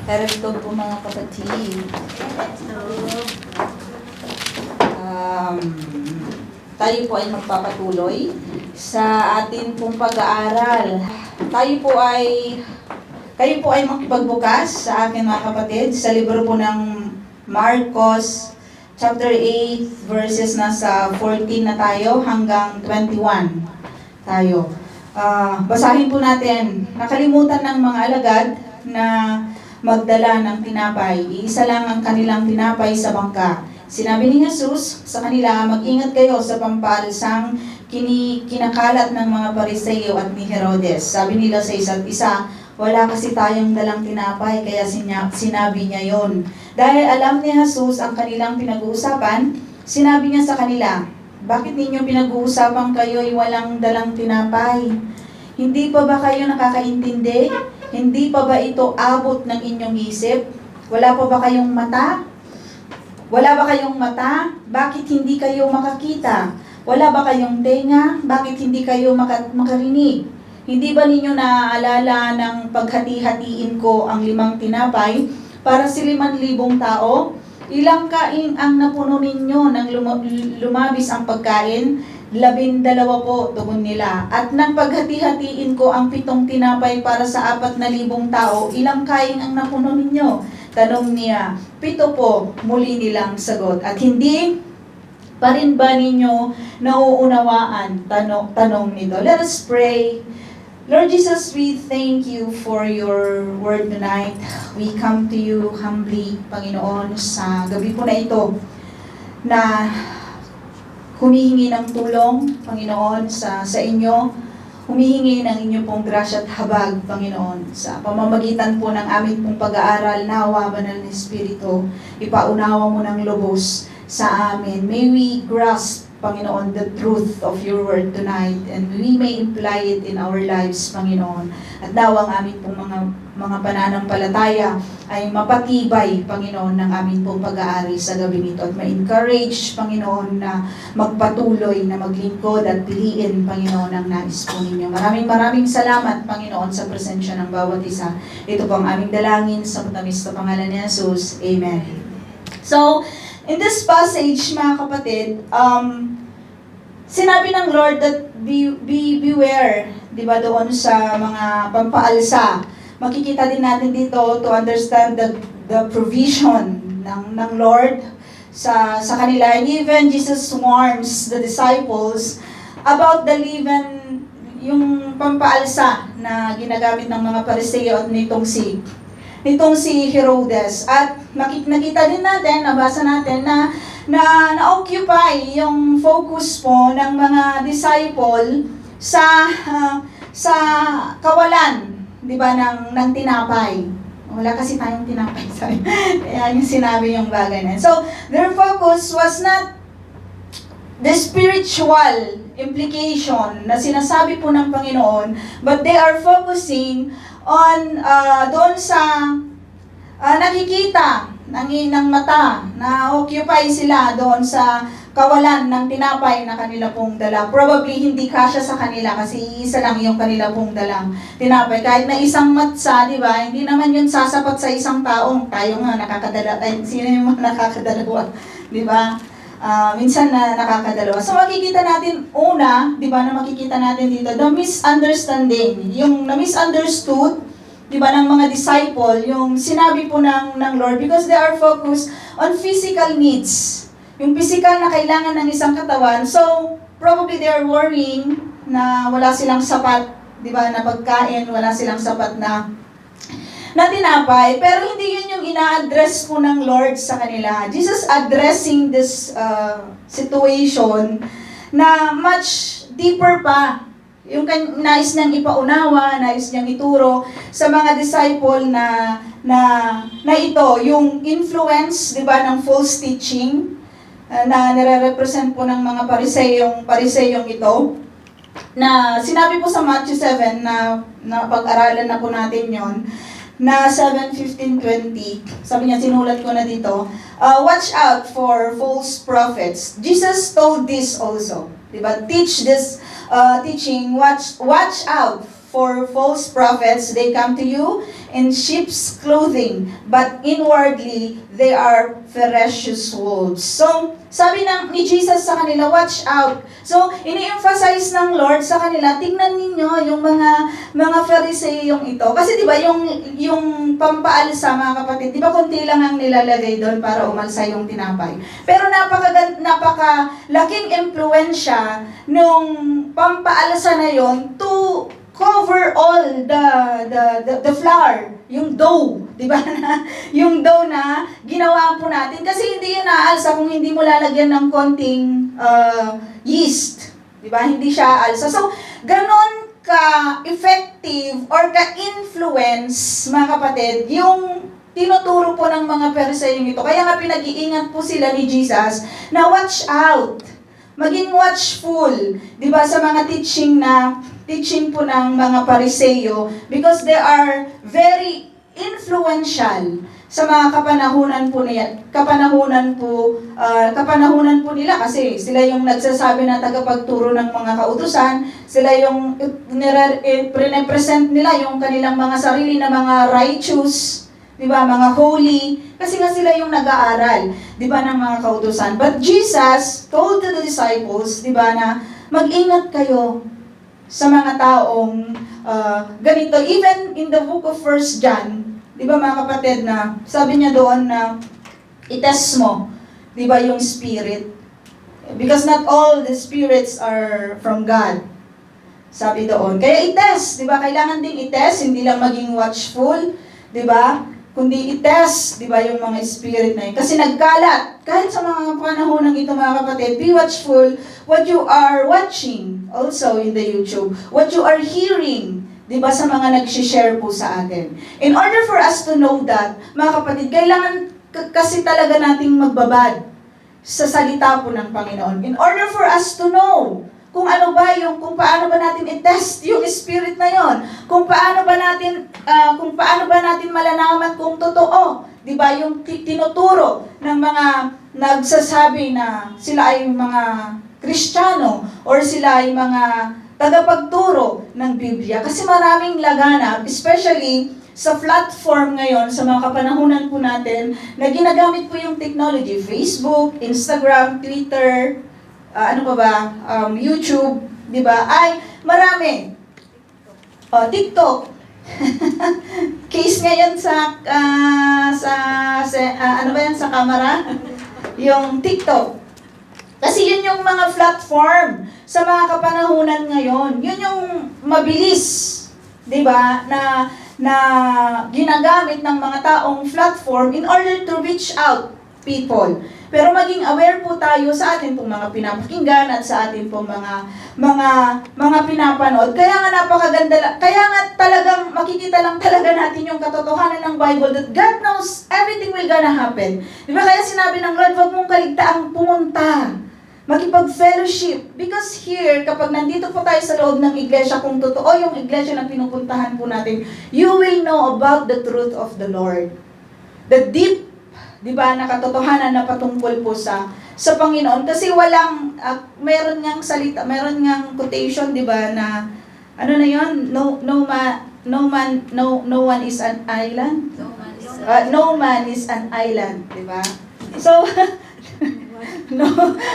Karito po mga kapatid. Um, Tayo po ay magpapatuloy sa atin pong pag-aaral. Kayo po ay makipagbukas sa akin mga kapatid sa libro po ng Marcos chapter 8 verses nasa 14 na tayo hanggang 21 tayo. Basahin po natin. Nakalimutan ng mga alagad na magdala ng tinapay. Iisa lang ang kanilang tinapay sa bangka. Sinabi ni Jesus sa kanila, mag-ingat kayo sa pampalsang kinakalat ng mga Pariseo at ni Herodes. Sabi nila sa isa't isa, wala kasi tayong dalang tinapay, kaya sinabi niya yon. Dahil alam ni Jesus ang kanilang pinag-uusapan, sinabi niya sa kanila, bakit ninyo pinag-uusapan kayo'y walang dalang tinapay? Hindi pa ba kayo nakakaintindi? Hindi pa ba ito abot ng inyong isip? Wala pa ba kayong mata? Wala ba kayong mata? Bakit hindi kayo makakita? Wala ba kayong tenga? Bakit hindi kayo makarinig? Hindi ba ninyo naaalala ng paghati-hatiin ko ang 5 tinapay para sa 5,000 tao? Ilang kain ang napuno ninyo nang lumabis ang pagkain? 12 po, tugon nila. At nang paghati-hatiin ko ang 7 tinapay para sa 4,000 tao, ilang kain ang napuno ninyo? Tanong niya. 7 po, muli nilang sagot. At hindi pa rin ba ninyo nauunawaan? Tanong nito. Let us pray. Lord Jesus, we thank you for your word tonight. We come to you humbly, Panginoon, sa gabi po na ito na humihingi ng tulong, Panginoon, sa inyo. Humihingi ng inyo pong grasya at habag, Panginoon, sa pamamagitan po ng aming pong pag-aaral, nawa, Banal na Espiritu, ipaunawa mo ng lubos sa amin. May we grasp, Panginoon, the truth of your word tonight, and we may apply it in our lives, Panginoon. At daw ang aming pong mga pananampalataya ay mapatibay, Panginoon, ng aming pong pag-aari sa gabi nito. At ma-encourage, Panginoon, na magpatuloy, na maglingkod at piliin, Panginoon, ang nais po ninyo. Maraming salamat, Panginoon, sa presensya ng bawat isa. Ito po ang aming dalangin sa matamis na pangalan ni Jesus. Amen. So, in this passage, mga kapatid, sinabi ng Lord that beware, di ba, doon sa mga pampaalsa. Makikita din natin dito to understand the provision ng Lord sa kanila. And even Jesus warns the disciples about the leaven, yung pampaalsa na ginagamit ng mga Pariseo at nitong si Herodes. At nakita din natin, nabasa natin na na-occupy yung focus po ng mga disciple sa kawalan, di ba, ng tinapay. Wala kasi tayong tinapay. Kaya yung sinabi yung bagay na. So, their focus was not the spiritual implication na sinasabi po ng Panginoon, but they are focusing on doon sa nakikita ng mata, na occupy sila doon sa kawalan ng tinapay na kanila pong dala. Probably hindi kasya sa kanila kasi isa lang yung kanila pong dalang tinapay. Kahit na isang matsa, di ba? Hindi naman yun sasapat sa isang taong. Tayo nga nakakadala. Sino yung mga nakakadalawa? Di ba? Minsan na nakakadalawa. So makikita natin, una, di ba, na makikita natin dito, the misunderstanding. Yung na-misunderstood, di ba, ng mga disciple, yung sinabi po ng Lord, because they are focused on physical needs. Yung physical na kailangan ng isang katawan. So, probably they are worrying na wala silang sapat, di ba, na pagkain, wala silang sapat na tinapay. Pero hindi yun yung ina-address po ng Lord sa kanila. Jesus addressing this situation na much deeper pa. Yung nais niyang ipaunawa, nais niyang ituro sa mga disciple na ito, yung influence, di ba, ng false teaching na nire-represent po ng mga Pariseyong ito, na sinabi po sa Matthew 7 na pag-aralan na po natin yon, na 7:15-20, sabi niya, sinulat ko na dito, watch out for false prophets. Jesus told this also, diba? Teach this teaching, watch out For false prophets, they come to you in sheep's clothing, but inwardly, they are ferocious wolves. So, sabi ni Jesus sa kanila, watch out. So, ini-emphasize ng Lord sa kanila, tingnan ninyo yung mga Pharisee yung ito. Kasi di ba yung pampaalsa, mga kapatid, di ba konti lang ang nilalagay doon para umalsa yung tinapay. Pero napakalaking impluensya nung pampaalsa na yon to cover all the flour, yung dough, di ba? Yung dough na ginawa po natin. Kasi hindi yun aalsa kung hindi mo lalagyan ng konting yeast. Di ba? Hindi siya aalsa. So, ganon ka-effective or ka-influence, mga kapatid, yung tinuturo po ng mga Parisayong ito. Kaya nga pinag-iingat po sila ni Jesus na watch out. Maging watchful, di ba, sa mga teaching po ng mga Pariseyo, because they are very influential sa mga kapanahunan po nila kasi sila yung nagsasabi na tagapagturo ng mga kautusan, sila yung present nila yung kanilang mga sarili na mga righteous, di ba, mga holy, kasi nga sila yung nag-aaral, di ba, ng mga kautusan. But Jesus told to the disciples, di ba, na mag-ingat kayo sa mga taong ganito. Even in the book of 1 John, di ba, mga kapatid, na sabi niya doon na itest mo, di ba, yung spirit. Because not all the spirits are from God. Sabi doon. Kaya itest, di ba, kailangan ding itest, hindi lang maging watchful, di ba, kundi itest, di ba, yung mga spirit na yun. Kasi nagkalat, kahit sa mga panahon ng ito, mga kapatid, be watchful what you are watching, also in the YouTube, what you are hearing, di ba, sa mga nag-share po sa atin. In order for us to know that, mga kapatid, kailangan kasi talaga nating magbabad sa salita po ng Panginoon. In order for us to know kung paano ba natin i-test yung spirit na yon, kung paano ba natin malalaman kung totoo, 'di ba, yung tinuturo ng mga nagsasabi na sila ay mga Kristiyano or sila ay mga tagapagturo ng Biblia. Kasi maraming laganap, especially sa platform ngayon, sa mga kapanahunan po natin, na ginagamit po yung technology, Facebook, Instagram, Twitter, YouTube, di ba? Ay, marami. TikTok. Case ngayon sa camera? Yung TikTok. Kasi yun yung mga platform sa mga kapanahunan ngayon. Yun yung mabilis, di ba? Na ginagamit ng mga taong platform in order to reach out people. Pero maging aware po tayo sa atin pong mga pinapakinggan at sa atin pong mga pinapanood. Kaya nga napakaganda, kaya nga talagang makikita lang talaga natin yung katotohanan ng Bible that God knows everything will gonna happen. Di ba kaya sinabi ng Lord, huwag mong kaligtaang pumunta, makipag-fellowship. Because here, kapag nandito po tayo sa loob ng iglesia, kung totoo yung iglesia na pinupuntahan po natin, you will know about the truth of the Lord. The deep, di ba, na katotohanan na patungkol po sa Panginoon. Kasi meron ngang salita, meron ngang quotation, di ba, na, no one is an island. No man is an island, di ba? So, no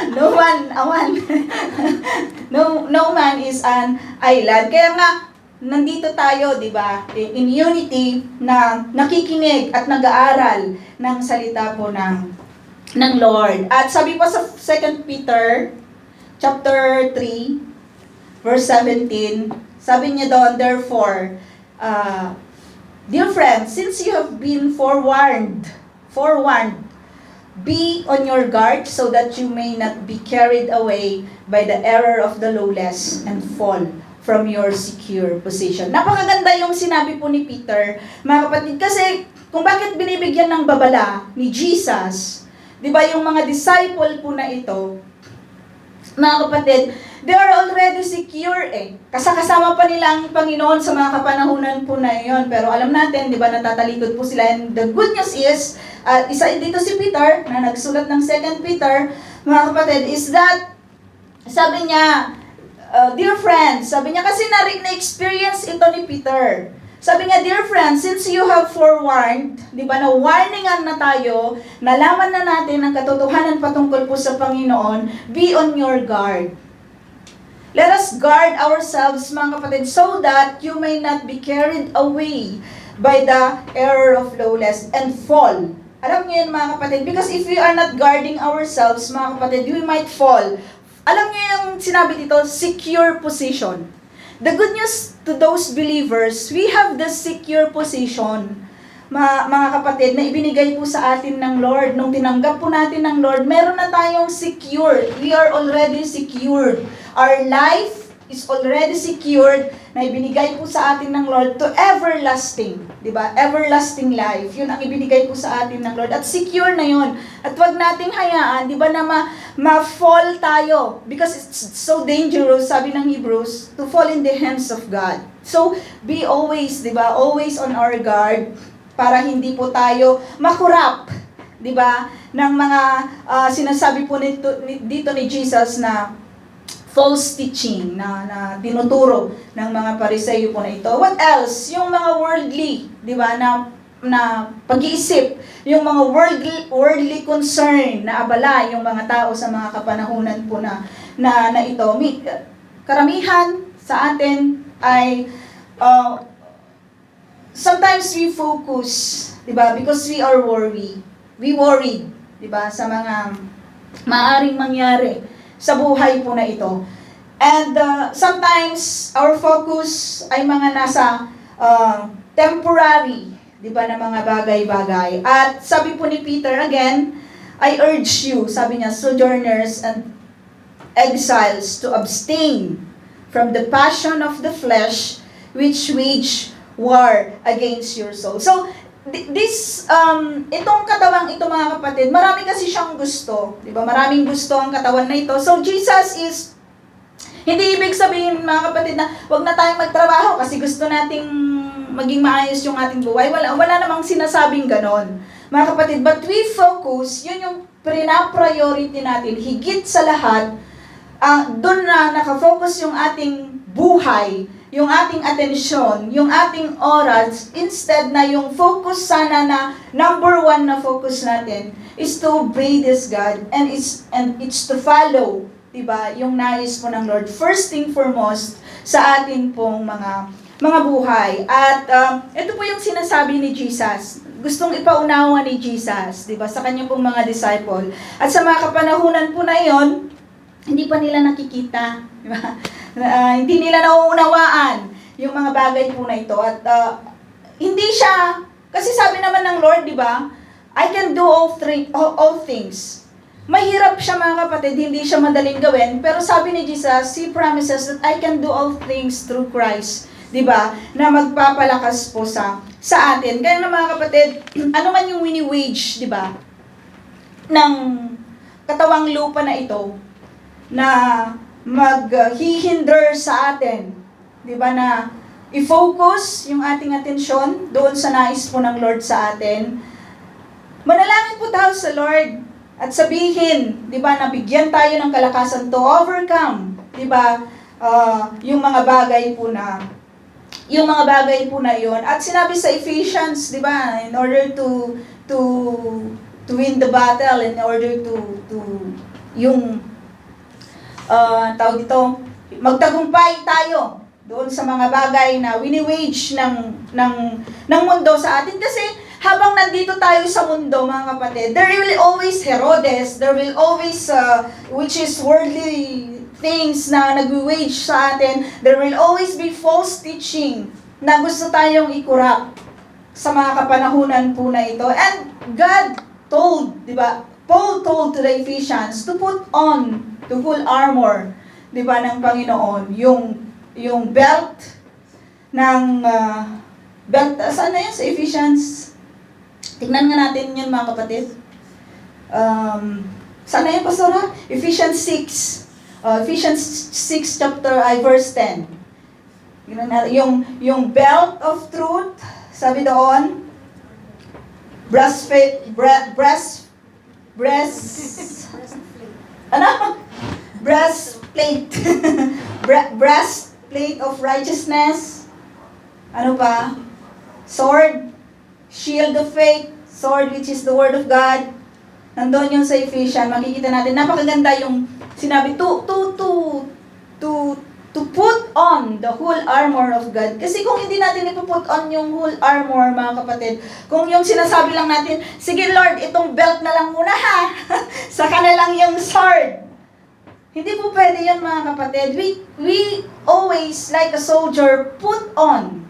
man is an island. Kaya nga, nandito tayo, di ba, in unity na nakikinig at nag-aaral ng salita po ng Lord. At sabi po sa 2 Peter chapter 3 verse 17, sabi niya doon, therefore, dear friends, since you have been forewarned, be on your guard so that you may not be carried away by the error of the lawless and fall from your secure position. Napakaganda yung sinabi po ni Peter, mga kapatid, kasi kung bakit binibigyan ng babala ni Jesus, di ba, yung mga disciple po na ito, mga kapatid, they are already secure Kasama pa nila ang Panginoon sa mga kapanahunan po na iyon. Pero alam natin, di ba, natatalikod po sila. And the good news is, isa dito si Peter, na nagsulat ng 2 Peter, mga kapatid, is that, sabi niya, Dear friends, sabi niya kasi na-experience ito ni Peter. Sabi niya, dear friends, since you have forewarned, di ba, na warningan na tayo, nalaman na natin ang katotohanan patungkol po sa Panginoon, be on your guard. Let us guard ourselves, mga kapatid, so that you may not be carried away by the error of lawless and fall. Alam niyo yun, mga kapatid, because if we are not guarding ourselves, mga kapatid, we might fall. Alam niyo yung sinabi dito, secure position. The good news to those believers, we have the secure position, mga kapatid, na ibinigay po sa atin ng Lord. Nung tinanggap po natin ng Lord, meron na tayong secured. We are already secured. Our life is already secured na ibinigay po sa atin ng Lord to everlasting. Diba? Everlasting life. Yun ang ibinigay po sa atin ng Lord. At secure na yun. At wag nating hayaan, diba, na ma-fall tayo. Because it's so dangerous, sabi ng Hebrews, to fall in the hands of God. So, be always, diba, always on our guard para hindi po tayo makurap, diba, ng mga sinasabi po dito ni Jesus na false teaching na tinuturo ng mga Pariseo po na ito. What else? Yung mga worldly, di ba, na pag-iisip, yung mga worldly concern na abala yung mga tao sa mga kapanahunan po na ito. Karamihan sa atin ay sometimes we focus, di ba, because we are worried. We worried, di ba, sa mga maaring mangyari sa buhay po na ito. And sometimes, our focus ay mga nasa temporary, di ba, na mga bagay-bagay. At sabi po ni Peter, again, I urge you, sabi niya, sojourners and exiles, to abstain from the passion of the flesh, which wage war against your soul. So, itong katawang ito, mga kapatid, marami kasi siyang gusto, di ba? Maraming gusto ang katawan na ito. So Jesus is, hindi ibig sabihin, mga kapatid, na wag na tayong magtrabaho kasi gusto nating maging maayos yung ating buhay. Wala namang sinasabing ganon, mga kapatid. But we focus, yun yung priority natin, higit sa lahat, doon na nakafocus yung ating buhay, yung ating atensyon, yung ating oras, instead na yung focus sana na number one na focus natin is to obey this God and it's to follow, diba, yung nais po ng Lord. First thing foremost sa atin pong mga buhay. At ito po yung sinasabi ni Jesus. Gustong ipaunawa ni Jesus, diba, sa kanyang pong mga disciple. At sa mga kapanahunan po na yon, hindi pa nila nakikita, diba? Hindi nila nauunawaan yung mga bagay po na ito. At hindi siya, kasi sabi naman ng Lord, di ba, I can do all things. Mahirap siya, mga kapatid, hindi siya madaling gawin. Pero sabi ni Jesus, He promises that I can do all things through Christ, di ba, na magpapalakas po sa atin. Kaya na, mga kapatid, ano man yung wini-wage, di ba, ng katawang lupa na ito, na maghihinder sa atin, di ba, na i-focus yung ating atensyon doon sa nais po ng Lord sa atin. Manalangin po tayo sa Lord at sabihin, di ba, na bigyan tayo ng kalakasan to overcome, di ba, yung mga bagay po na yon. At sinabi sa Ephesians, di ba, in order to win the battle, in order to yung tawag dito, magtagumpay tayo doon sa mga bagay na wini-wage ng mundo sa atin. Kasi habang nandito tayo sa mundo, mga kapatid, there will always Herodes, there will always, which is worldly things na nag-wage sa atin, there will always be false teaching na gusto tayong ikurap sa mga kapanahunan po na ito. And God told, di ba, Paul told to the Ephesians to put on the full armor, di ba, ng Panginoon, yung belt ng belt, saan na yun sa Ephesians? Tingnan nga natin yun, mga kapatid. Saan na yun, Pastora? Ephesians 6. Ephesians 6 verse 10. Yung belt of truth, sabi doon, breastplate. breastplate of righteousness. Ano pa? Sword, shield of faith, sword which is the word of God. Nandun yung sa Ephesians, makikita natin, napakaganda yung sinabi, to put on the whole armor of God. Kasi kung hindi natin ipuput on yung whole armor, mga kapatid, kung yung sinasabi lang natin, sige Lord, itong belt na lang muna ha, saka na lang yung sword. Hindi po pwede yun, mga kapatid. We always, like a soldier, put on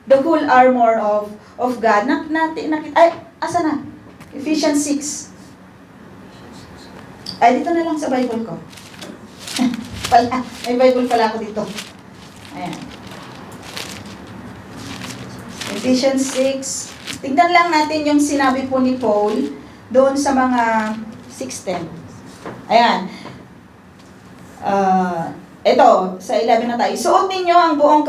the whole armor of God. Asa na? Ephesians 6. Ay, dito na lang sa Bible ko. May Bible pala ako dito. Ayan. Ephesians 6. Tignan lang natin yung sinabi po ni Paul doon sa mga 6:10. Ayan. Ito, sa 11 na tayo. Suot ninyo ang buong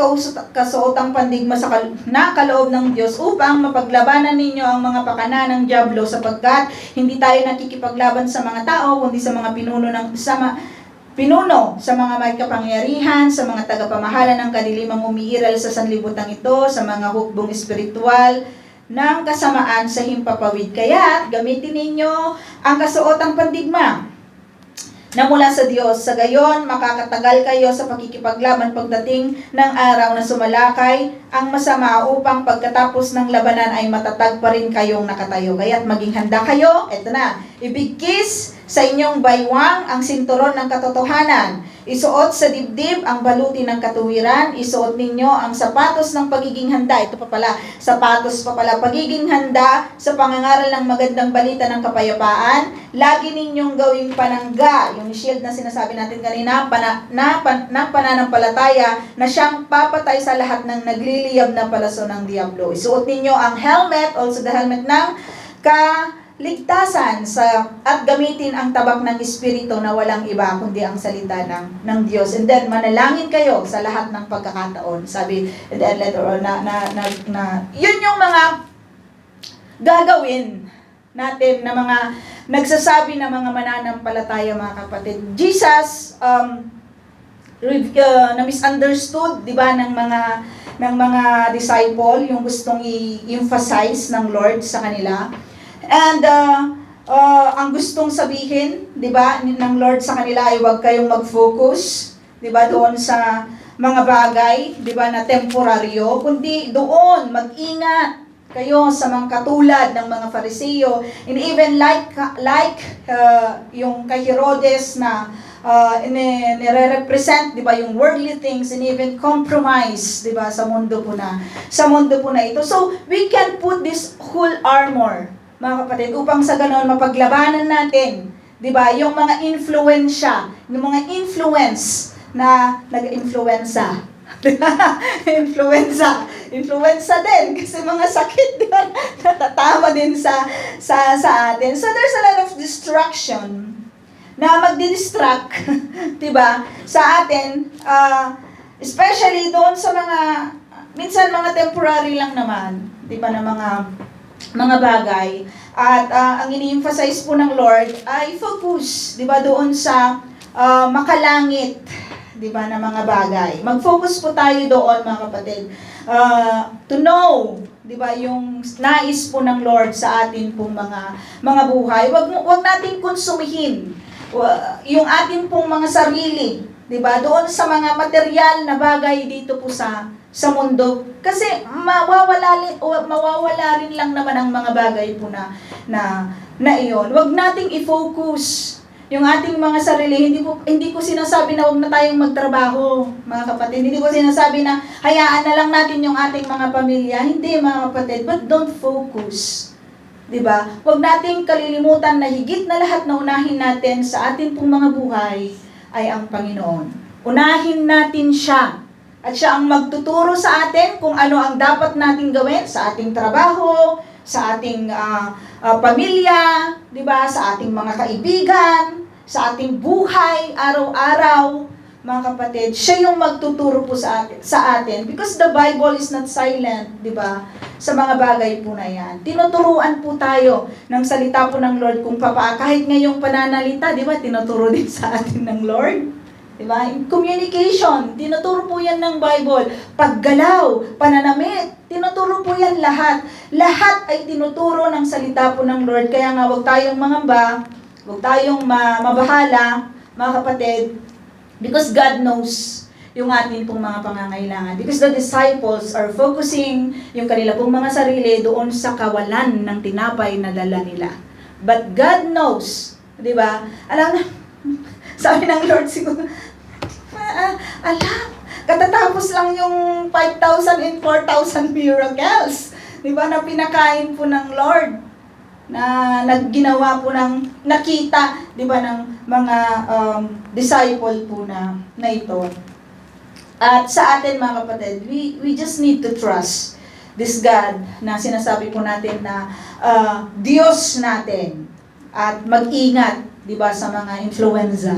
kasuotang pandigma na kaloob ng Diyos upang mapaglabanan ninyo ang mga pakana ng dyablo sapagkat hindi tayo nakikipaglaban sa mga tao kundi sa mga pinuno sa mga may kapangyarihan, sa mga tagapamahala ng kadilimang umiiral sa sanlibutan ito, sa mga hukbong espiritual ng kasamaan sa himpapawid. Kaya gamitin ninyo ang kasuotang pandigma na mula sa Diyos. Sa gayon, makakatagal kayo sa pakikipaglaban pagdating ng araw na sumalakay ang masama upang pagkatapos ng labanan ay matatag pa rin kayong nakatayo. Kaya't maging handa kayo, eto na, ibigkis sa inyong baywang ang sinturon ng katotohanan. Isuot sa dibdib ang baluti ng katuwiran. Isuot ninyo ang sapatos ng pagiging handa. Ito pa pala, sapatos pa pala. Pagiging handa sa pangangaral ng magandang balita ng kapayapaan. Lagi ninyong gawing panangga. Yung shield na sinasabi natin kanina, pananampalataya na siyang papatay sa lahat ng nagliliyab na palaso ng Diablo. Isuot ninyo ang helmet, also the helmet ng ligtasan at gamitin ang tabak ng Espiritu na walang iba kundi ang salita ng Diyos. And then, manalangin kayo sa lahat ng pagkakataon. Sabi, and then later on, yun yung mga gagawin natin na mga nagsasabi na mga mananampalataya, mga kapatid. Jesus, na misunderstood, di ba, ng mga disciple, yung gustong i-emphasize ng Lord sa kanila. And ang gustong sabihin, 'di ba, ng Lord sa kanila ay huwag kayong mag-focus, 'di ba, doon sa mga bagay, 'di ba, na temporaryo, kundi doon mag-ingat kayo sa mga katulad ng mga Fariseo, and even like yung kay Herodes na nire-represent, 'di ba, yung worldly things and even compromise, 'di ba, sa mundo po na ito. So we can put this whole armor, mga kapatid, upang sa ganon mapaglabanan natin, 'di ba, yung mga yung mga influence na nag-influenza. Influenza din kasi mga sakit din natatama din sa atin. So there's a lot of distraction na magdi-distract, 'di ba, sa atin, especially doon sa minsan mga temporary lang naman, 'di ba, na mga bagay. At ang ini-emphasize po ng Lord ay focus, 'di ba, doon sa makalangit, 'di ba, na mga bagay. Mag-focus po tayo doon, mga kapatid. To know, 'di ba, yung nais po ng Lord sa atin pong mga buhay. Wag nating konsumihin yung atin pong mga sarili, 'di ba, doon sa mga material na bagay dito po sa mundo, kasi mawawala rin lang naman ang mga bagay po na iyon. Wag nating i-focus yung ating mga sarili. Hindi ko sinasabi na wag na tayong magtrabaho, mga kapatid. Hindi ko sinasabi na hayaan na lang natin yung ating mga pamilya. Hindi, mga kapatid, but don't focus. 'Di ba? Wag nating kalilimutan na higit na lahat na unahin natin sa ating pong mga buhay ay ang Panginoon. Unahin natin siya. At siya ang magtuturo sa atin kung ano ang dapat nating gawin sa ating trabaho, sa ating pamilya, 'di ba, sa ating mga kaibigan, sa ating buhay araw-araw, mga kapatid. Siya yung magtuturo po sa atin because the Bible is not silent, 'di ba, sa mga bagay po na 'yan. Tinuturuan po tayo ng salita po ng Lord kung kahit ngayong pananalita, 'di ba, tinuturo din sa atin ng Lord. Diba? Communication, tinuturo po yan ng Bible. Paggalaw, pananamit, tinuturo po yan lahat. Lahat ay tinuturo ng salita po ng Lord. Kaya nga, huwag tayong mangamba, huwag tayong mabahala, mga kapatid, because God knows yung ating pong mga pangangailangan. Because the disciples are focusing yung kanila pong mga sarili doon sa kawalan ng tinapay na dala nila. But God knows, di ba? Alam na, sabi ng Lord siguro, alam, katatapos lang yung 5,000 and 4,000 miracles, di ba, na pinakain po ng Lord, na nagginawa po ng, nakita, di ba, ng mga disciple po na ito. At sa atin, mga kapatid, we just need to trust this God na sinasabi po natin na Diyos natin, at mag-ingat, di ba, sa mga influenza.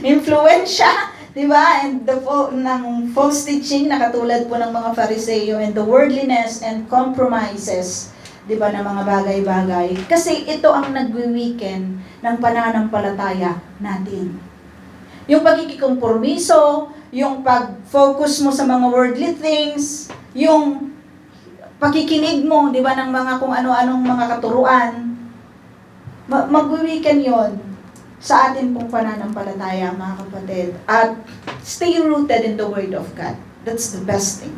Influensya, di ba? And ng false teaching na katulad po ng mga Fariseo, and the worldliness and compromises, di ba, ng mga bagay-bagay. Kasi ito ang nagwi-weaken ng pananampalataya natin. Yung pagkikikompromiso, yung pag-focus mo sa mga worldly things, yung pakikinig mo, di ba, ng mga kung ano-anong mga katuruan, mag-weaken yon sa atin pong pananampalataya, mga kapatid. At stay rooted in the Word of God. That's the best thing,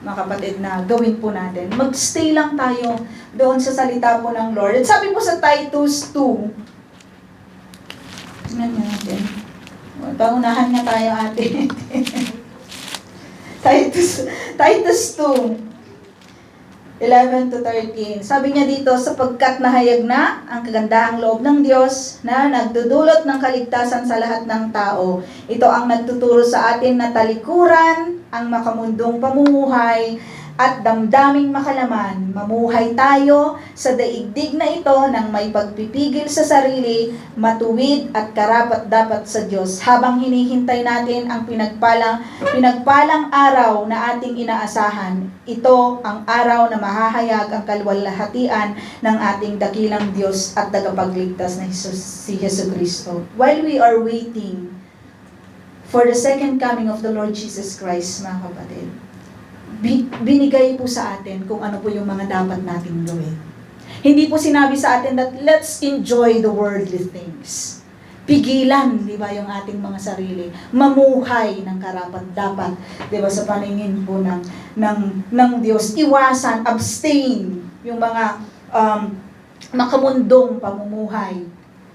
mga kapatid, na gawin po natin. Mag-stay lang tayo doon sa salita po ng Lord. At sabi po sa Titus 2, tingnan natin. Pangunahan nga tayo, ate. Titus 2, 11 to 13. Sabi niya dito, sapagkat nahayag na ang kagandahang loob ng Diyos na nagdudulot ng kaligtasan sa lahat ng tao. Ito ang nagtuturo sa atin na talikuran ang makamundong pamumuhay at damdaming makalaman. Mamuhay tayo sa daigdig na ito ng may pagpipigil sa sarili, matuwid at karapat-dapat sa Diyos habang hinihintay natin ang pinagpalang araw na ating inaasahan. Ito ang araw na mahahayag ang kaluwalhatian ng ating dakilang Diyos at tagapagligtas na si Jesucristo. While we are waiting for the second coming of the Lord Jesus Christ, mga kapatid, binigay po sa atin kung ano po yung mga dapat natin gawin. Hindi po sinabi sa atin that let's enjoy the worldly things. Pigilan, di ba, yung ating mga sarili. Mamuhay ng karapat-dapat, di ba, sa paningin po ng Diyos. Iwasan, abstain, yung mga makamundong pamumuhay.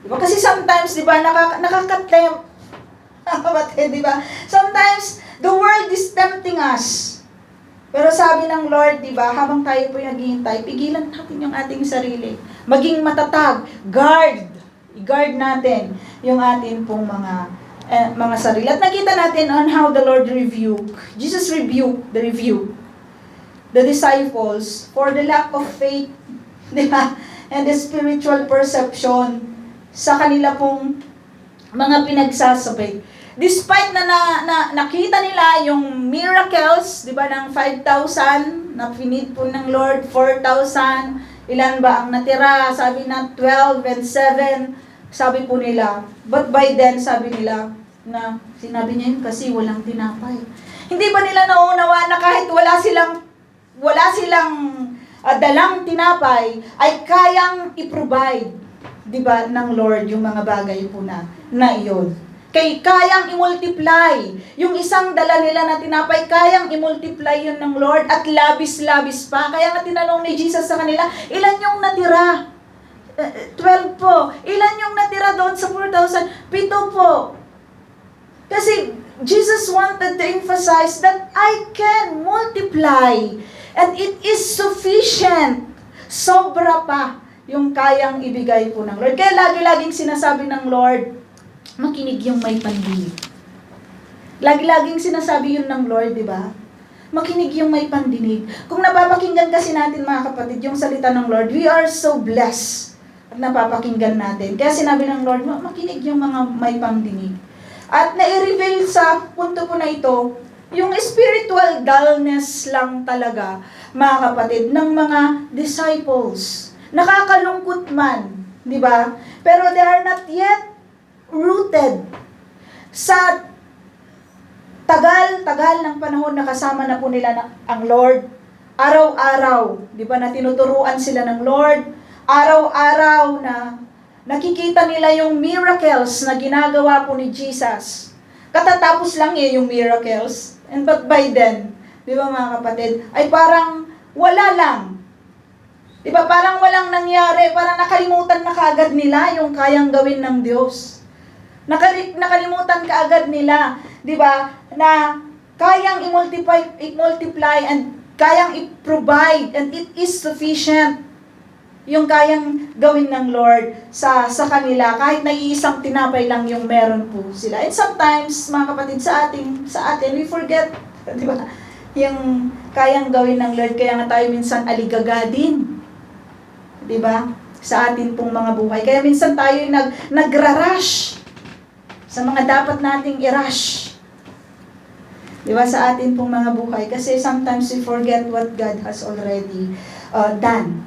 Di ba? Kasi sometimes, di ba, nakakatempt, di ba? Sometimes, the world is tempting us. Pero sabi ng Lord, di ba, habang tayo po naghihintay, pigilan natin yung ating sarili. Maging matatag, i-guard natin yung ating pong mga sarili. At nakita natin on how the Lord Jesus rebuked the disciples for the lack of faith, di ba, and the spiritual perception sa kanila pong mga pinagsasabi. Despite na nakita nila yung miracles, di ba, ng 5,000, na finid po ng Lord, 4,000, ilan ba ang natira? Sabi na 12 and 7, sabi po nila. But by then, sabi nila, na sinabi niya yun kasi walang tinapay. Hindi ba nila nauunawa na kahit wala silang dalang tinapay, ay kayang i-provide, di ba, ng Lord yung mga bagay po na iyon. Kayang i-multiply. Yung isang dala nila na tinapay, kayang i-multiply yun ng Lord at labis-labis pa. Kaya nga tinanong ni Jesus sa kanila, ilan yung natira? 12 po. Ilan yung natira doon sa 4,000? 7 po. Kasi Jesus wanted to emphasize that I can multiply and it is sufficient. Sobra pa yung kayang ibigay po ng Lord. Kaya lagi-laging sinasabi ng Lord, makinig yung may pandinig. Lagi-laging sinasabi yun ng Lord, di ba? Makinig yung may pandinig. Kung napapakinggan kasi natin, mga kapatid, yung salita ng Lord, we are so blessed at napapakinggan natin. Kaya sinabi ng Lord, makinig yung mga may pandinig. At nai-reveal sa punto po na ito, yung spiritual dullness lang talaga, mga kapatid, ng mga disciples. Nakakalungkot man, di ba? Pero they are not yet rooted Sa tagal ng panahon na kasama na po nila ang Lord, araw-araw, di ba, na tinuturuan sila ng Lord, araw-araw na nakikita nila yung miracles na ginagawa po ni Jesus. Katatapos lang yung miracles. And but by then, di ba mga kapatid, ay parang wala lang. Di ba, parang walang nangyari, parang nakalimutan na kaagad nila yung kayang gawin ng Diyos. Nakalimutan kaagad nila, di ba, na kayang i-multiply and kayang i-provide and it is sufficient yung kayang gawin ng Lord sa kanila, kahit na iisang tinapay lang yung meron po sila. And sometimes, mga kapatid, sa atin, we forget, di ba, yung kayang gawin ng Lord, kaya nga tayo minsan aligaga din. Di ba? Sa atin pong mga buhay. Kaya minsan tayo nagra-rush sa mga dapat nating i-rush. Di ba? Sa atin pong mga buhay. Kasi sometimes we forget what God has already done.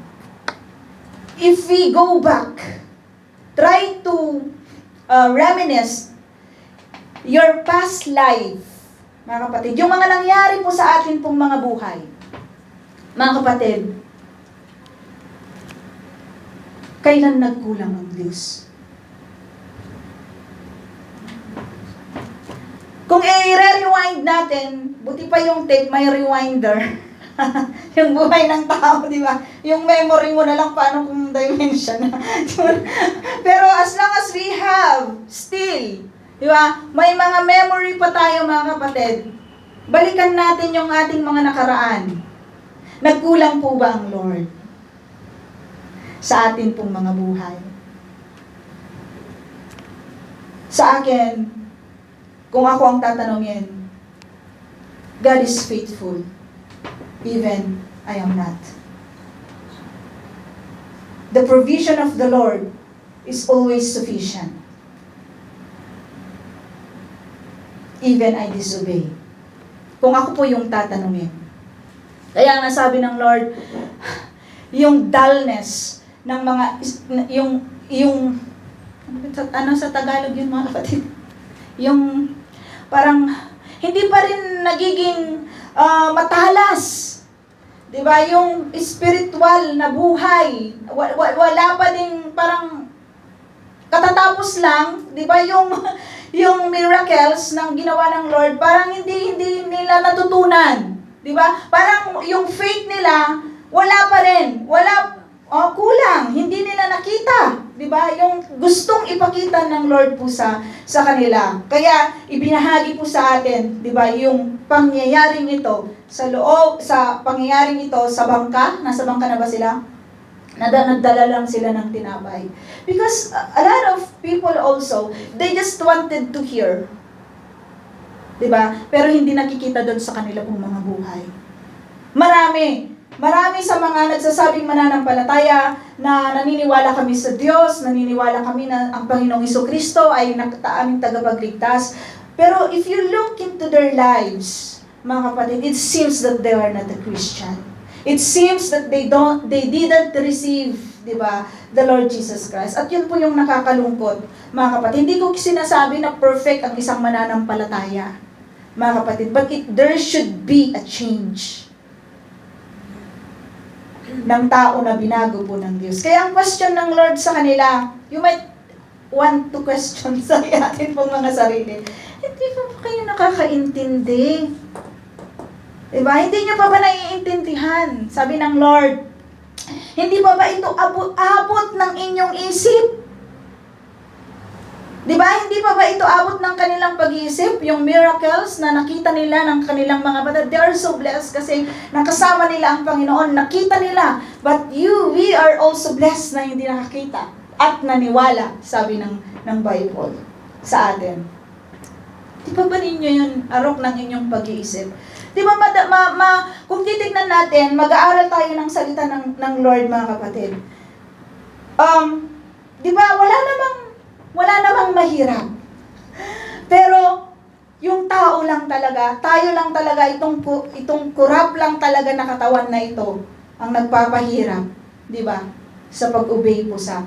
If we go back, try to reminisce your past life, mga kapatid. Yung mga nangyari po sa atin pong mga buhay. Mga kapatid, kailan nagkulang ang Diyos? Kung i-rewind natin, buti pa yung tape, may rewinder. Yung buhay ng tao, di ba? Yung memory mo na lang, paano kung dimension na. Pero as long as we have, still, di ba? May mga memory pa tayo, mga kapatid. Balikan natin yung ating mga nakaraan. Nagkulang po ba ang Lord sa atin pong mga buhay? Sa akin, kung ako ang tatanungin, God is faithful, even I am not. The provision of the Lord is always sufficient, even I disobey. Kung ako po yung tatanungin. Kaya nga sabi ng Lord, yung dullness ng mga, yung ano sa Tagalog yun, mga kapatid? Yung parang hindi pa rin nagiging matalas. 'Di ba? Yung spiritual na buhay, wala pa ding parang katatapos lang, 'di ba? Yung miracles ng ginawa ng Lord, parang hindi nila natutunan. 'Di ba? Parang yung faith nila wala pa rin. Kulang, hindi nila nakita, 'di ba? Yung gustong ipakita ng Lord po sa kanila. Kaya ibinahagi po sa atin, 'di ba, yung pangyayaring ito sa pangyayaring ito sa bangka. Nasa bangka na ba sila? Nagdala lang sila ng tinapay. Because a lot of people also, they just wanted to hear. 'Di ba? Pero hindi nakikita doon sa kanila pong mga buhay. Marami sa mga nagsasabing mananampalataya na naniniwala kami sa Diyos, naniniwala kami na ang Panginoong Jesucristo ay aming tagapagligtas. Pero if you look into their lives, mga kapatid, it seems that they are not a Christian. It seems that they didn't receive, di ba, the Lord Jesus Christ. At yun po yung nakakalungkot, mga kapatid. Hindi ko sinasabi na perfect ang isang mananampalataya, mga kapatid, but there should be a change ng tao na binago po ng Diyos. Kaya ang question ng Lord sa kanila, you might want to question sa atin pong mga sarili. Hindi pa kayo nakakaintindi? Diba? Hindi nyo pa ba naiintindihan? Sabi ng Lord, hindi pa ba ito abot ng inyong isip? Diba? Hindi pa ba ito abot ng kanilang pag-iisip? Yung miracles na nakita nila ng kanilang mga bata, they are so blessed kasi nakasama nila ang Panginoon, nakita nila. But we are also blessed na hindi nakakita at naniwala, sabi ng Bible sa atin. Di ba ninyo yun arok ng inyong pag-iisip? Di ba kung titignan natin, mag-aaral tayo ng salita ng Lord, mga kapatid. Di ba wala namang mahirap. Pero yung tayo lang talaga, itong kurap lang talaga na katawan na ito ang nagpapahirap, di ba? Sa pag-obey po sa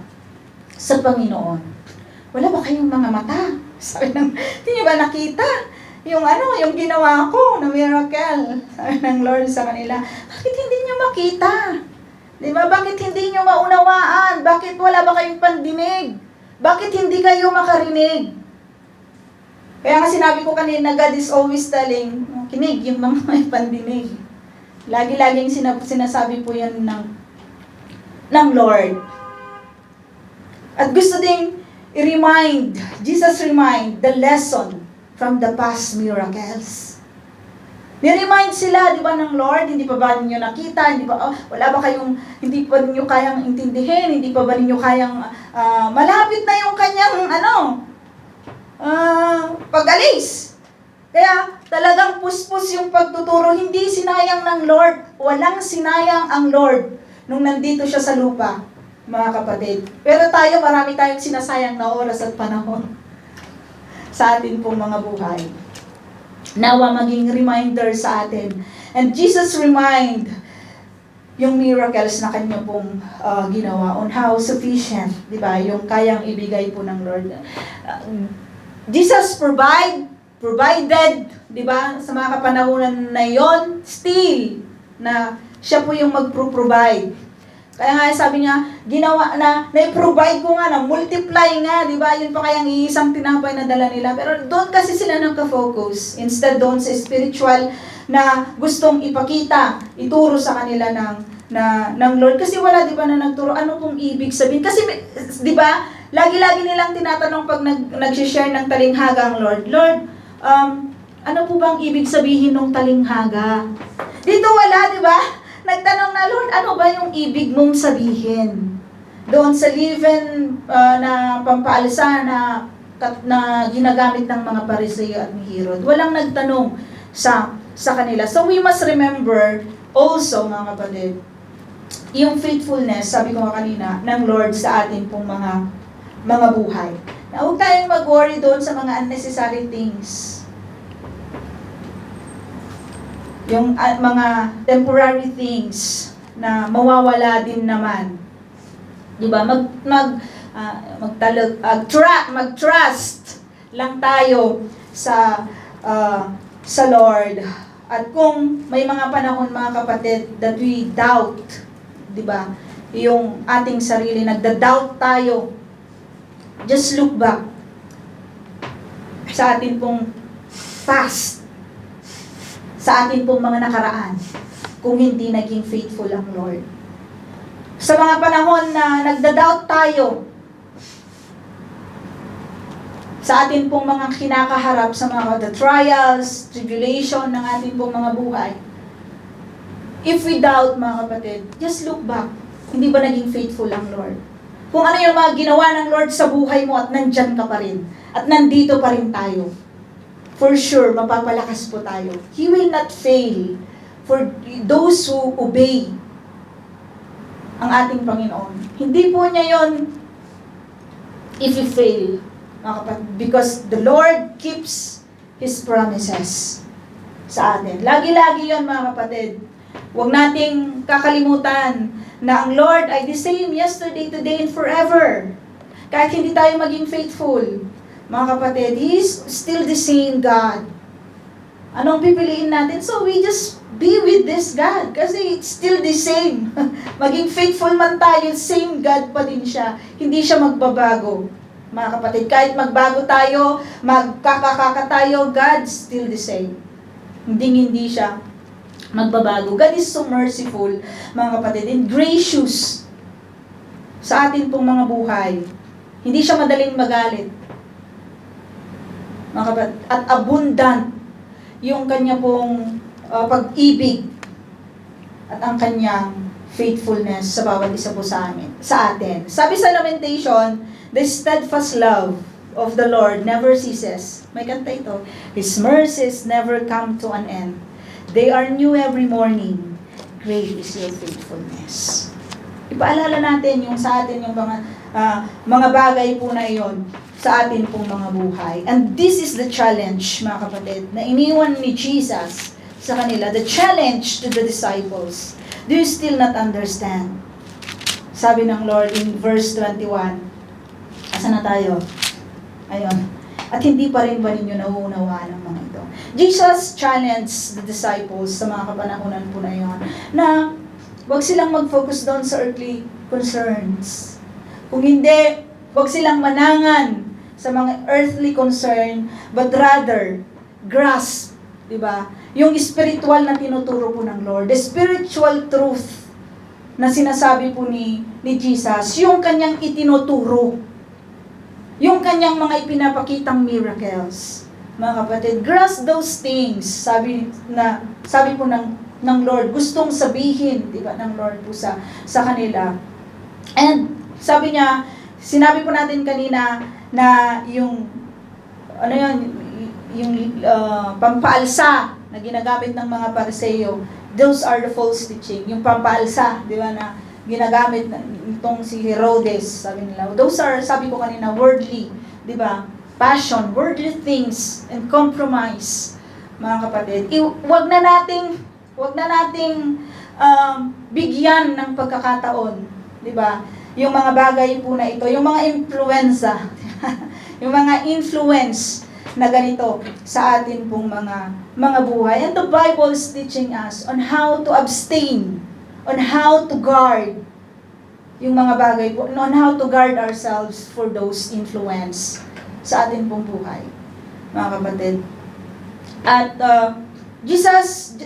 Panginoon. Wala ba kayong mga mata? Sabi hindi niyo ba nakita? Yung ginawa ko na miracle. Sabi ng Lord sa kanila, bakit hindi niyo makita? Di ba? Bakit hindi niyo maunawaan? Bakit wala ba kayong pandinig? Bakit hindi kayo makarinig? Kaya nga sinabi ko kanina, God is always telling, kinig yung mga may pandinig. Lagi-laging sinasabi po yan ng Lord. At gusto ding Jesus remind the lesson from the past miracles. Ni-remind sila, di ba, ng Lord, hindi pa ba ninyo nakita, hindi pa ninyo kayang intindihin, hindi pa ba ninyo kayang, malapit na yung kanyang, pag-alis. Kaya, talagang puspos yung pagtuturo, hindi sinayang ng Lord, walang sinayang ang Lord nung nandito siya sa lupa, mga kapatid. Pero marami tayong sinasayang na oras at panahon sa atin pong mga buhay. Nawa maging reminder sa atin. And Jesus remind yung miracles na kanya pong ginawa on how sufficient, di ba? Yung kayang ibigay po ng Lord. Jesus provided, di ba? Sa mga kapanahunan na yon, still na siya po yung magpro-provide. Kaya nga sabi niya, ginawa na-provide ko nga, na-multiply nga, di ba? Yun pa kayang iisang tinapay na dala nila. Pero doon kasi sila nagka-focus. Instead doon sa spiritual na gustong ipakita, ituro sa kanila ng Lord. Kasi wala, di ba, na nagturo, ano pong ibig sabihin? Kasi, di ba, lagi-lagi nilang tinatanong pag nag-share ng talinghaga ang Lord, ano po bang ibig sabihin ng talinghaga? Dito wala, di ba? Nagtanong na, Lord, ano ba yung ibig mong sabihin? Doon sa leaven na pampaalsa na ginagamit ng mga Pariseo at ni Herod. Walang nagtanong sa kanila. So we must remember also, mga kapatid, yung faithfulness, sabi ko nga kanina, ng Lord sa atin pong mga buhay. Na huwag tayong mag-worry doon sa mga unnecessary things. Yung mga temporary things na mawawala din naman. 'Di ba? Mag-trust lang tayo sa Lord. At kung may mga panahon, mga kapatid, that we doubt, 'di ba? Yung ating sarili, nagda-doubt tayo. Just look back sa atin pong past, sa atin pong mga nakaraan, kung hindi naging faithful ang Lord. Sa mga panahon na nagda-doubt tayo, sa atin pong mga kinakaharap sa mga trials, tribulation ng ating pong mga buhay, if we doubt, mga kapatid, just look back. Hindi ba naging faithful ang Lord? Kung ano yung mga ginawa ng Lord sa buhay mo at nandyan ka pa rin, at nandito pa rin tayo, for sure, mapapalakas po tayo. He will not fail for those who obey ang ating Panginoon. Hindi po niya yon if we fail, mga kapatid, because the Lord keeps His promises sa atin. Lagi-lagi yon, mga kapatid. Huwag nating kakalimutan na ang Lord ay the same yesterday, today, and forever. Kahit hindi tayo maging faithful, mga kapatid, He is still the same God. Anong pipiliin natin? So we just be with this God kasi it's still the same. Maging faithful man tayo, same God pa din siya. Hindi siya magbabago. Mga kapatid, kahit magbago tayo, magkakakaka tayo, God still the same. Hindi siya magbabago. God is so merciful, mga kapatid, and gracious sa atin pong mga buhay. Hindi siya madaling magalit. Mga kapatid, at abundant yung kanya pong pag-ibig at ang kanyang faithfulness sa bawat isa po sa atin. Sabi sa Lamentation, the steadfast love of the Lord never ceases. May kanta ito. His mercies never come to an end. They are new every morning. Great is your faithfulness. Ipaalala natin yung sa atin yung mga bagay po na iyon sa atin pong mga buhay. And this is the challenge, mga kapatid, na iniwan ni Jesus sa kanila. The challenge to the disciples. Do you still not understand? Sabi ng Lord in verse 21. Asa na tayo? Ayun. At hindi pa rin ba ninyo nauunawaan ang mga ito? Jesus challenged the disciples sa mga kapanahunan po na yun, na wag silang mag-focus doon sa earthly concerns. Kung hindi, wag silang manangan sa mga earthly concern, but rather, grasp, di ba? Yung spiritual na tinuturo po ng Lord, the spiritual truth na sinasabi po ni Jesus, yung kanyang itinuturo, yung kanyang mga ipinapakitang miracles. Mga kapatid, grasp those things, sabi po ng Lord, gustong sabihin, di ba, ng Lord po sa kanila. And sabi niya, sinabi po natin kanina na yung pampaalsa na ginagamit ng mga Pariseo, those are the false teaching. Yung pampaalsa, di ba, na ginagamit itong si Herodes, sabi nila. Those are, sabi ko kanina, worldly, di ba? Passion, worldly things, and compromise, mga kapatid. Wag na nating bigyan ng pagkakataon, di ba? Yung mga bagay po na ito, yung mga influenza, yung mga influence na ganito sa atin pong mga buhay. And the Bible is teaching us on how to abstain, on how to guard yung mga bagay po, on how to guard ourselves for those influence sa atin pong buhay, mga kapatid. At Jesus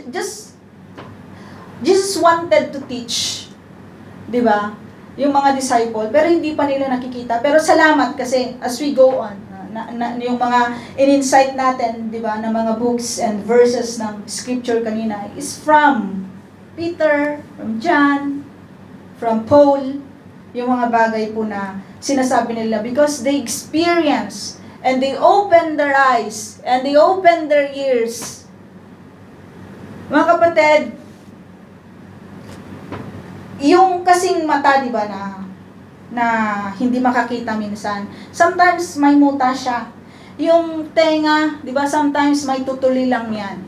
wanted to teach, di ba, yung mga disciple, pero hindi pa nila nakikita. Pero salamat kasi as we go on, yung mga in-insight natin, di ba, ng mga books and verses ng scripture kanina is from Peter, from John, from Paul, yung mga bagay po na sinasabi nila because they experience and they open their eyes and they open their ears. Mga kapatid, yung kasing mata, di ba, na hindi makakita minsan. Sometimes may muta siya. Yung tenga, di ba, sometimes may tutuli lang yan.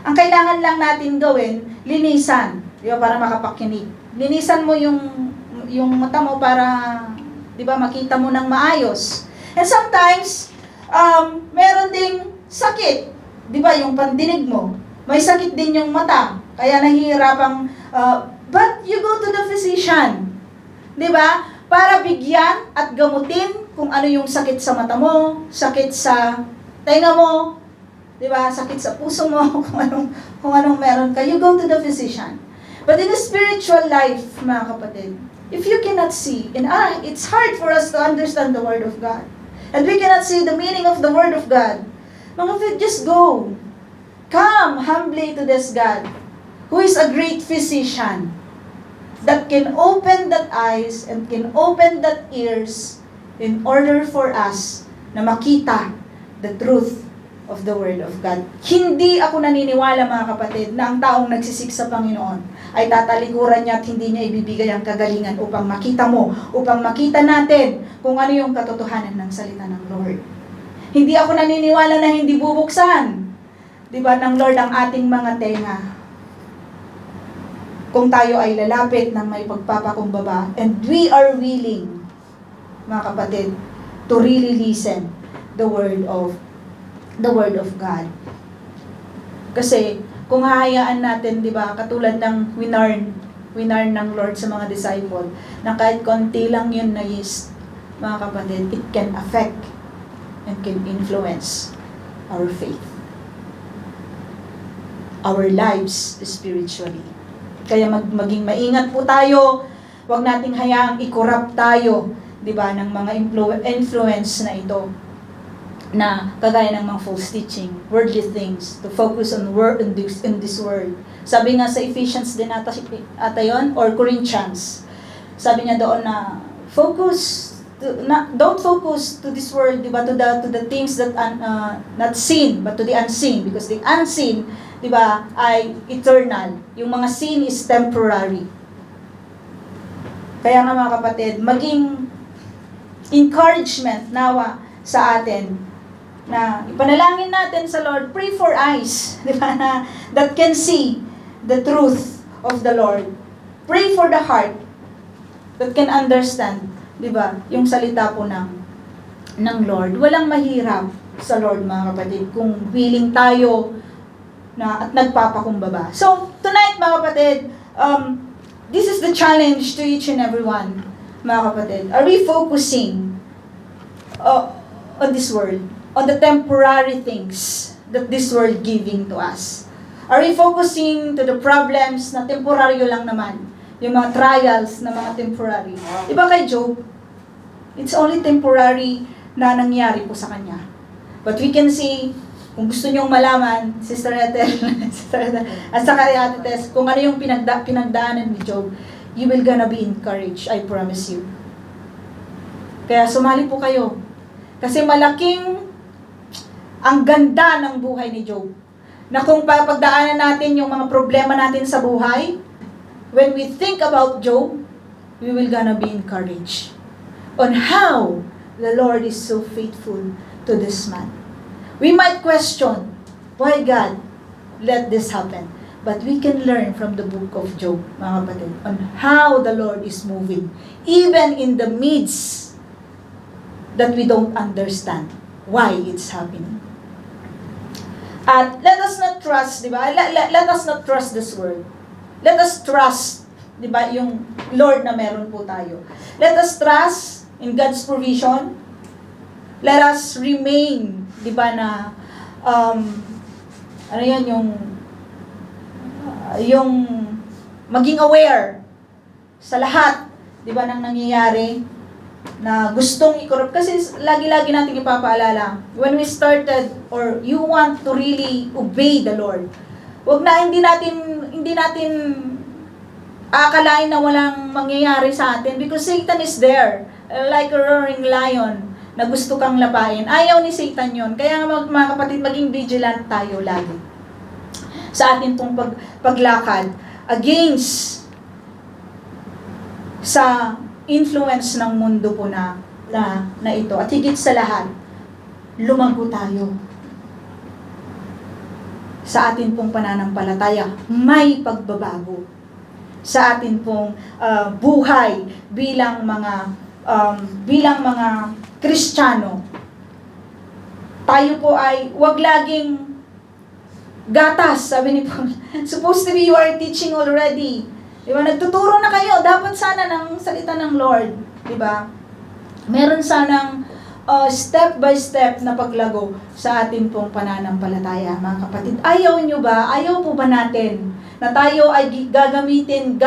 Ang kailangan lang natin gawin, linisan, di ba, para makapakinig. Linisan mo yung mata mo para, di ba, makita mo ng maayos. And sometimes, meron ding sakit, di ba, yung pandinig mo. May sakit din yung mata, kaya nahihirapang, but you go to the physician, di ba? Para bigyan at gamutin kung ano yung sakit sa mata mo, sakit sa tenga mo, di ba? Sakit sa puso mo, kung anong meron ka. You go to the physician. But in the spiritual life, mga kapatid, if you cannot see, and it's hard for us to understand the Word of God, and we cannot see the meaning of the Word of God, mga kapatid, just go. Come humbly to this God, who is a great physician, that can open that eyes and can open that ears in order for us na makita the truth of the Word of God. Hindi ako naniniwala, mga kapatid, na ang taong nagsisik sa Panginoon ay tatalikuran niya at hindi niya ibibigay ang kagalingan upang makita mo, upang makita natin kung ano yung katotohanan ng salita ng Lord. Hindi ako naniniwala na hindi bubuksan, di ba, ng Lord ang ating mga tenga kung tayo ay lalapit ng may pagpapakumbaba and we are willing, mga kapatid, to really listen the word of God. Kasi kung hahayaan natin, di ba, katulad ng winarn ng Lord sa mga disciple, na kahit konti lang yun na yeast, mga kapatid, it can affect and can influence our faith, our lives spiritually. Kaya maging maingat po tayo, huwag nating hayaang i-corrupt tayo, di ba, ng mga influence na ito, na kagaya ng mga false teaching, worldly things, to focus on in this world. Sabi nga sa Ephesians din ata yun, or Corinthians, sabi niya doon na don't focus to this world, di ba, to the things that not seen, but to the unseen, because the unseen, di ba, ay eternal. Yung mga seen is temporary. Kaya nga, mga kapatid, maging encouragement nawa sa atin na ipanalangin natin sa Lord, pray for eyes, di ba, na that can see the truth of the Lord. Pray for the heart that can understand, di ba, yung salita po ng ng Lord. Walang mahirap sa Lord, mga kapatid, kung willing tayo na at nagpapakumbaba. So, tonight, mga kapatid, this is the challenge to each and every one, mga kapatid. Are we focusing on this world, on the temporary things that this world giving to us? Are we focusing to the problems na temporaryo lang naman? Yung mga trials na mga temporary. Diba kay Job? It's only temporary na nangyari po sa kanya. But we can see, kung gusto nyong malaman, Sister Ethel, at saka Ate Tess, kung ano yung pinagdaanan ni Job, you will gonna be encouraged, I promise you. Kaya sumali po kayo. Kasi malaking ang ganda ng buhay ni Job. Na kung pagdaanan natin yung mga problema natin sa buhay, when we think about Job, we will gonna be encouraged on how the Lord is so faithful to this man. We might question, why God let this happen? But we can learn from the book of Job, mga kapatid, on how the Lord is moving, even in the midst that we don't understand why it's happening. At let us not trust, di ba? Let us not trust this world. Let us trust, di ba, yung Lord na meron po tayo. Let us trust in God's provision. Let us remain, di ba, na ano yan, yung maging aware sa lahat, di ba, ng nangyayari na gustong i-corrupt. Kasi lagi-lagi natin ipapaalala, when we started, or you want to really obey the Lord, hindi natin akalain na walang mangyayari sa atin, because Satan is there, like a roaring lion, na gusto kang lapain. Ayaw ni Satan yon. Kaya mga kapatid, maging vigilant tayo lagi sa atin pong paglakad against sa influence ng mundo po na ito. At higit sa lahat, lumago tayo sa atin pong pananampalataya. May pagbabago sa atin pong buhay bilang mga Kristiyano. Tayo po ay wag laging gatas, sabi ni Paul. Supposed to be, you are teaching already. Diba? Nagtuturo na kayo. Dapat sana ng salita ng Lord. Diba? Meron sanang step by step na paglago sa atin pong pananampalataya, mga kapatid. Ayaw nyo ba? Ayaw po ba natin na tayo ay gagamitin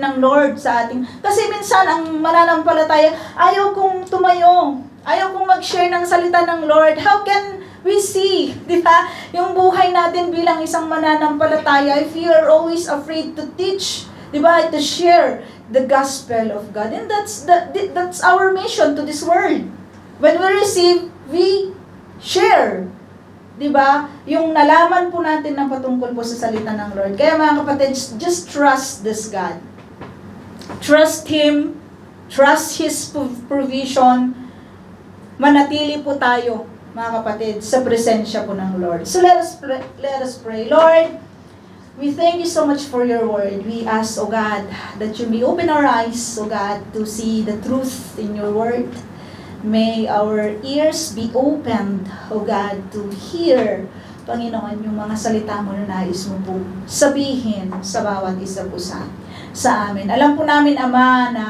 ng Lord sa ating... Kasi minsan, ang mananampalataya, ayaw kong tumayo. Ayaw kong mag-share ng salita ng Lord. How can we see, di ba, yung buhay natin bilang isang mananampalataya if you are always afraid to teach, di ba, to share the gospel of God. And that's our mission to this world. When we receive, we share. Di ba? Yung nalaman po natin na patungkol po sa salita ng Lord. Kaya mga kapatid, just trust this God. Trust Him. Trust His provision. Manatili po tayo, mga kapatid, sa presensya po ng Lord. So let us pray. Lord, we thank you so much for your word. We ask, O God, that you may open our eyes, O God, to see the truth in your word. May our ears be opened, O God, to hear, Panginoon, yung mga salita mo na nais mo po sabihin sa bawat isa po sa amin. Alam po namin, Ama, na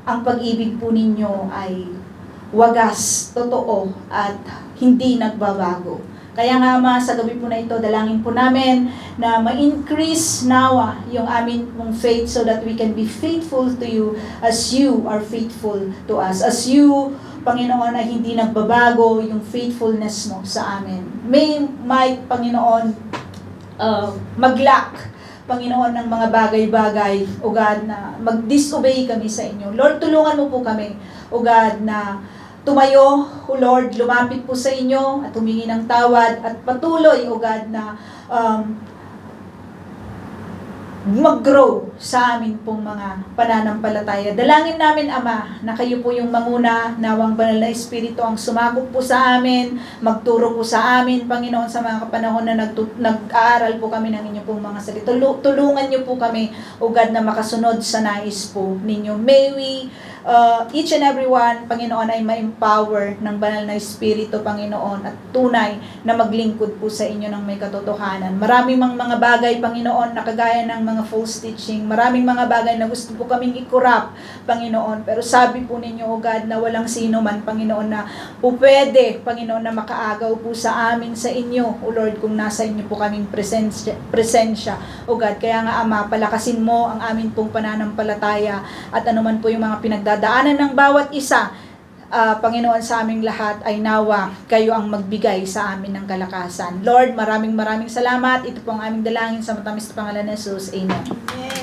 ang pag-ibig po ninyo ay wagas, totoo, at hindi nagbabago. Kaya nga, Ama, sa gabi po na ito, dalangin po namin na ma-increase nawa yung amin pong faith so that we can be faithful to you as you are faithful to us. As you, Panginoon, ay hindi nagbabago yung faithfulness mo sa amin. May Panginoon, mag-lack, Panginoon, ng mga bagay-bagay, O God, na mag-disobey kami sa inyo. Lord, tulungan mo po kami, O God, na tumayo, O Lord, lumapit po sa inyo at humingi ng tawad at patuloy, O God, na mag-grow sa amin pong mga pananampalataya. Dalangin namin, Ama, na kayo po yung manguna, nawang banal na Espiritu ang sumakop po sa amin, magturo po sa amin, Panginoon, sa mga panahon na nag-aaral po kami ng inyong pong mga salita. Tulungan niyo po kami, O God, na makasunod sa nais po ninyo. May we each and every one, Panginoon, ay ma-empower ng banal na Espiritu, Panginoon, at tunay na maglingkod po sa inyo ng may katotohanan. Maraming mga bagay, Panginoon, na kagaya ng mga false teaching, maraming mga bagay na gusto po kaming ikurap, Panginoon, pero sabi po ninyo, O God, na walang sino man, Panginoon, na po pwede, Panginoon, na makaagaw po sa amin, sa inyo, O Lord, kung nasa inyo po kaming presensya, O God. Kaya nga, Ama, palakasin mo ang amin pong pananampalataya at anuman po yung mga pinagdadaanan ng bawat isa, Panginoon, sa aming lahat ay nawa kayo ang magbigay sa amin ng kalakasan. Lord, maraming salamat. Ito po ang aming dalangin sa matamis na pangalan ni Jesus. Amen.